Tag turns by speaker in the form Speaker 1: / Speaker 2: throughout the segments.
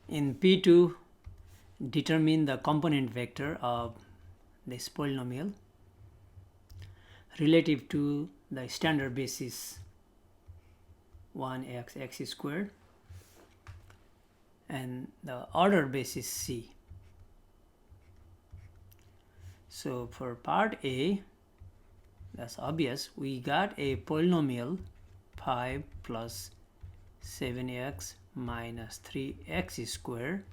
Speaker 1: In P2, determine the component vector of this polynomial relative to the standard basis 1x x squared and the order basis c. So for part A, that's obvious, we got a polynomial 5 plus 7x minus 3x squared.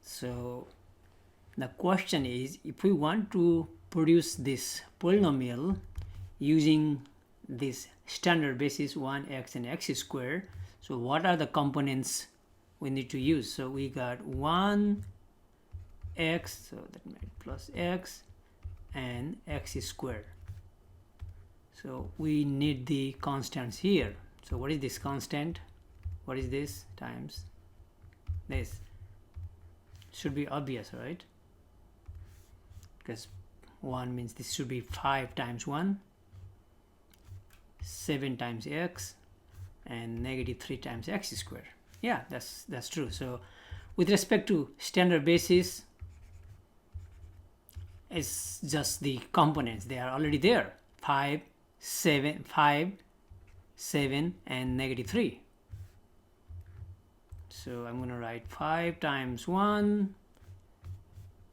Speaker 1: So the question is, if we want to produce this polynomial using this standard basis 1x and x squared, so what are the components we need to use? So we got 1x, so that means plus x and x squared. So we need the constants here. So what is this constant? What is this times this? Should be obvious, right? Because 1 means this should be 5 times 1, 7 times x, and negative 3 times x squared. Yeah, that's true. So with respect to standard basis, it's just the components. They are already there. 5, 7, and negative 3. So I'm going to write 5 times 1,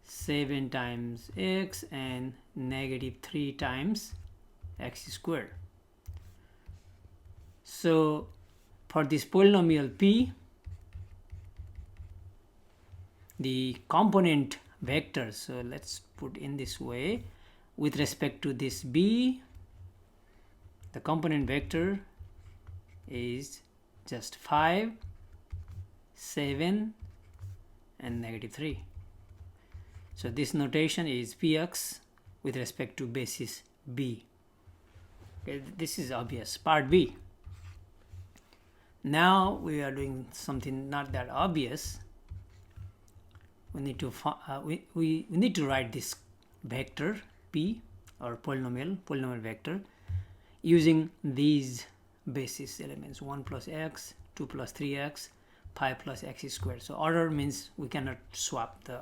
Speaker 1: 7 times x, and negative 3 times x squared. So for this polynomial P, the component vectors, so let's put in this way, with respect to this B, the component vector is just 5, 7, and negative 3. So this notation is Px with respect to basis B. Okay, this is obvious. Part B. Now we are doing something not that obvious. We need to we need to write this vector P, or polynomial vector, using these basis elements: 1 plus x, 2 plus 3x, 5 plus x squared. So order means we cannot swap the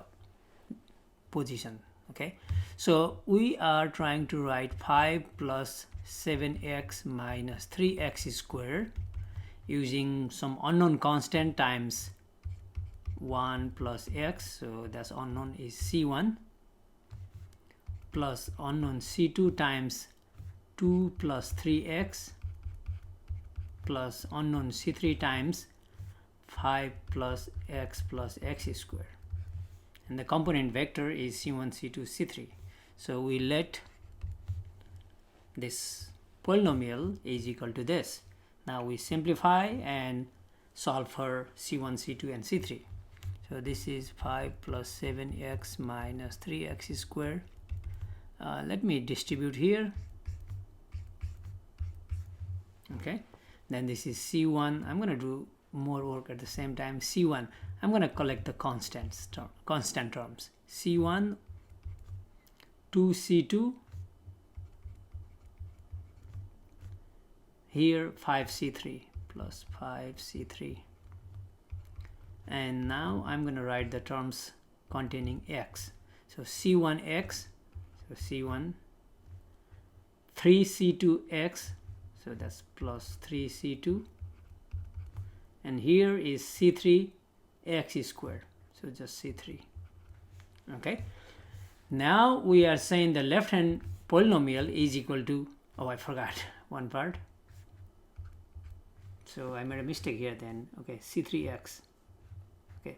Speaker 1: position. Okay, so we are trying to write 5 plus 7x minus 3x squared using some unknown constant times 1 plus x, so that's unknown is c1, plus unknown c2 times 2 plus 3x, plus unknown c3 times 5 plus x squared, and the component vector is c1, c2, c3. So we let this polynomial is equal to this. Now we simplify and solve for c1, c2, and c3. So this is 5 plus 7x minus 3x squared. Let me distribute here. Okay, then this is c1. I'm going to do more work at the same time. c1, I'm going to collect the constant terms. c1, 2c2, here 5c3 plus 5c3. And now I'm going to write the terms containing x. So c1x, so c1, 3c2x, so that's plus 3c2, and here is c3 x squared, so just c3. Okay, now we are saying the left hand polynomial is equal to, oh, I forgot one part, so I made a mistake here then. Okay, c3x. Okay,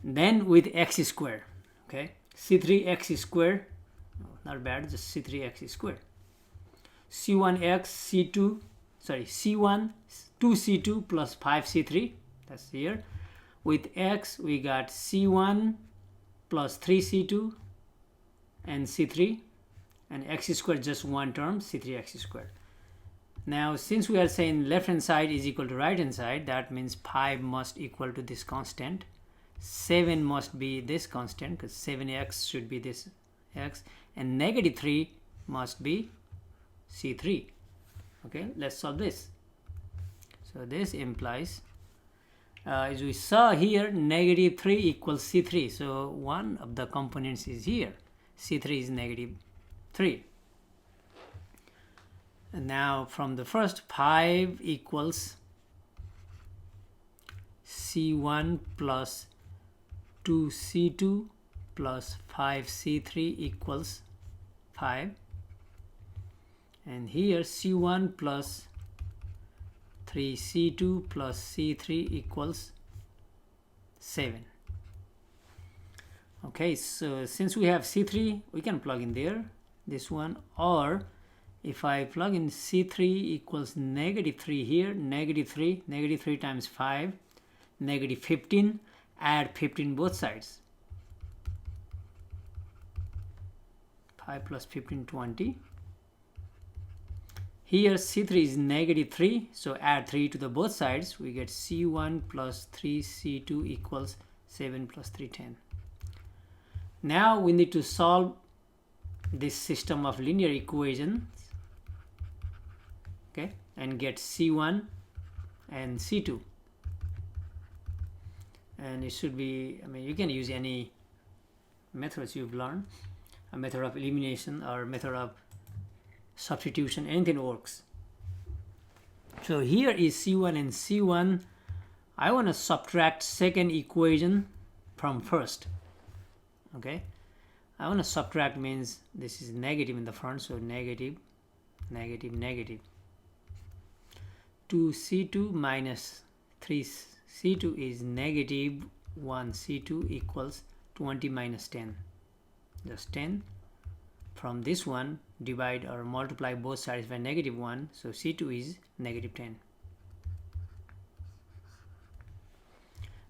Speaker 1: then with x squared. Okay, c3x squared, not bad, just c3x squared. c1x, c2, sorry, c1, 2c2 plus 5c3, that's here. With x, we got c1 plus 3c2 and c3, and x squared just one term, c3x squared. Now, since we are saying left hand side is equal to right hand side, that means 5 must equal to this constant, 7 must be this constant, because 7x should be this x, and negative 3 must be c3. Okay, let's solve this. So this implies as we saw here, negative 3 equals C3. So one of the components is here. C3 is negative 3. And now from the first, 5 equals C1 plus 2C2 plus 5C3 equals 5. And here C1 plus 3C2 plus C3 equals 7. Okay, so since we have C3, we can plug in there, this one, or if I plug in C3 equals negative 3 here, negative 3 times 5, negative 15, add 15 both sides. 5 plus 15, 20. Here C3 is negative 3, so add 3 to the both sides. We get C1 plus 3C2 equals 7 plus 3, 10. Now we need to solve this system of linear equations, okay, and get C1 and C2. And it should be, I mean, you can use any methods you've learned, a method of elimination or method of substitution, anything works. So here is C1 and C1. I want to subtract second equation from first. Okay, I want to subtract means this is negative in the front, so negative, negative, negative. 2C2 minus 3C2 is negative 1C2 equals 20 minus 10, just 10. From this one, divide or multiply both sides by negative 1, so C2 is negative 10.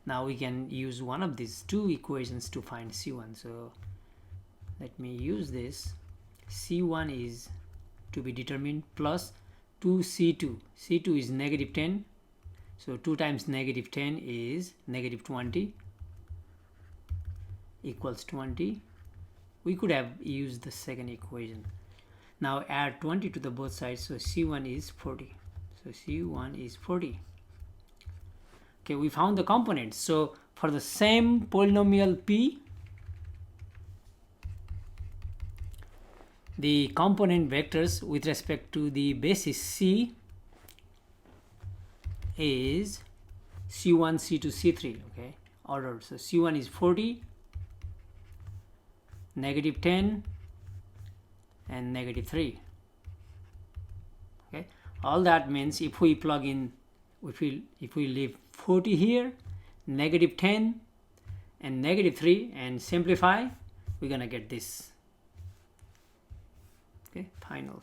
Speaker 1: Now we can use one of these two equations to find C1. So let me use this. C1 is to be determined plus 2C2. C2 is negative 10. So 2 times negative 10 is negative 20 equals 20. We could have used the second equation. Now add 20 to the both sides, so C1 is 40. So C1 is 40. Okay, we found the components. So for the same polynomial P, the component vectors with respect to the basis C is C1, C2, C3, okay, order. So C1 is 40, negative 10, and negative 3. Okay, all that means if we plug in, if we leave 40 here, negative 10, and negative 3, and simplify, we're gonna get this. Okay, final.